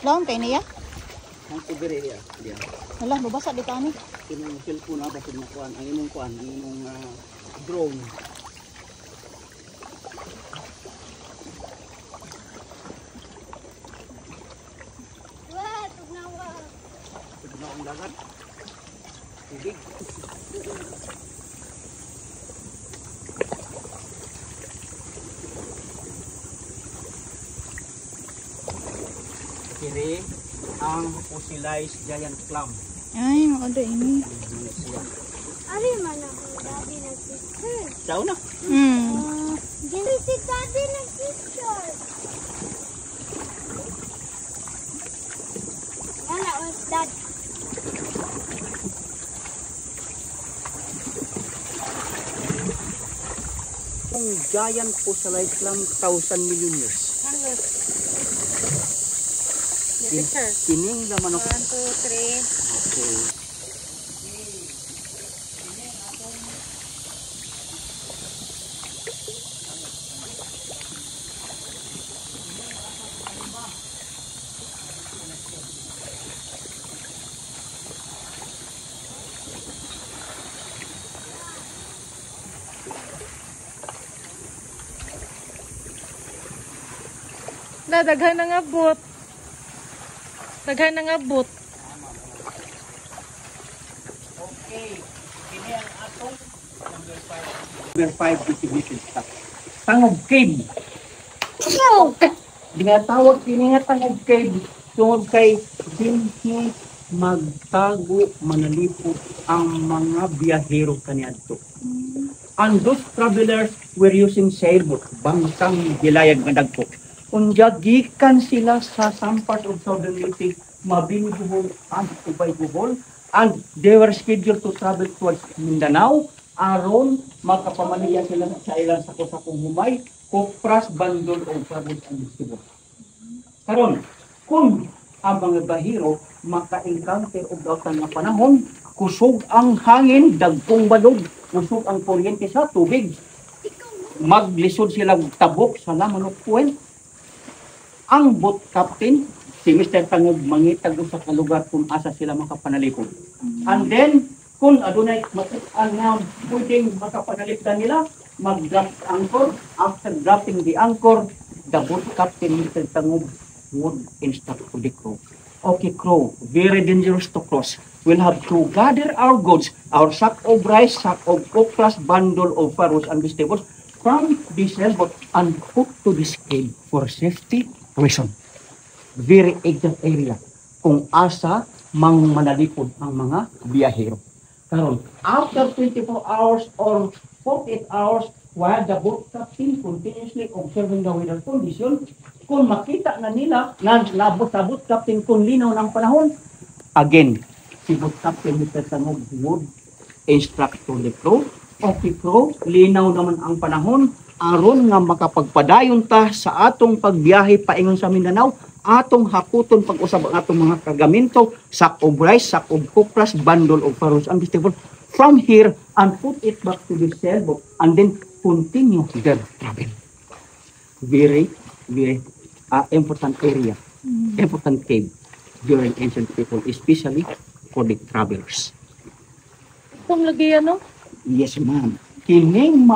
Daon kay niya? Ang kubere ya. Wala, mabasa di tani. Yung cellphone na basig na kuan, ang imong drone. Wah, tugnawa. Tugnawa ang dagat. Tubig. Kiri ang fossilized giant clam. Ay, maodo ini. Ari man ako, daddy nag-sister. Ciao na. Gini si daddy nag-sister. Wala, was dad. Ang giant fossilized clam, 1,000 million years. Picture. Kining laman ako. 1, 2, 3. Okay. Daghan na nga bot. Daghan na nga bot. Okay. Kini ang atong number 5 distribution stock. Tangog cave. Dinatawag kini nga tangog cave tungod kay dinhi magtago manalipot ang mga biyahero kaniadto. And those travelers were using sailboat, bangsang gilayag nga dagko. Unya gikan sila sa some part of southern Leyte, Mabini Bohol and Ubay Bohol, and they were scheduled to travel towards Mindanao aron makapamaniya sila sa ilang sakong humay, Kopras, Bandol o Pabos ang Cebu. Karon, kung ang mga bahiro maka-encounter og dautan nga panahon, kusog ang hangin, dagkong balod, kusog ang kuryente sa tubig, maglisod sila tabok sa Lamanok Point. Ang boat captain, si Mr. Tangog, mangitag sa kalugar kung asa sila makapanalipod. And then, kung adunay matukan na pwedeng makapanalipdan nila, mag-drop anchor. After dropping the anchor, the boat captain, Mr. Tangog, would instruct to the crew. Okay, crew, very dangerous to cross. We'll have to gather our goods, our sack of rice, sack of okras, bundle of farros and vegetables from this sailboat and put to this cave for safety reason. Very exact area kung asa mang manalipod ang mga biyahero. Karon, after 24 hours or 48 hours, while the boat captain continuously observing the weather condition, kung makita na nila na nabot sa boat captain kung linaw ng panahon, again, si boat captain Mr. Tangog would instruct to the crew, okay crew, linaw naman ang panahon, aron nga makapagpadayon ta sa atong pagbiyahe paingon sa Mindanao, atong hakuton pag-usab ang atong mga kagaminto, sack of rice, sack of kopras, bundle of farros and vegetables from here and put it back to the sailboat and then continue their travel. Very, very important area, important cave during ancient people, especially for the travelers. Itong lagi ano? Yes, ma'am. Kining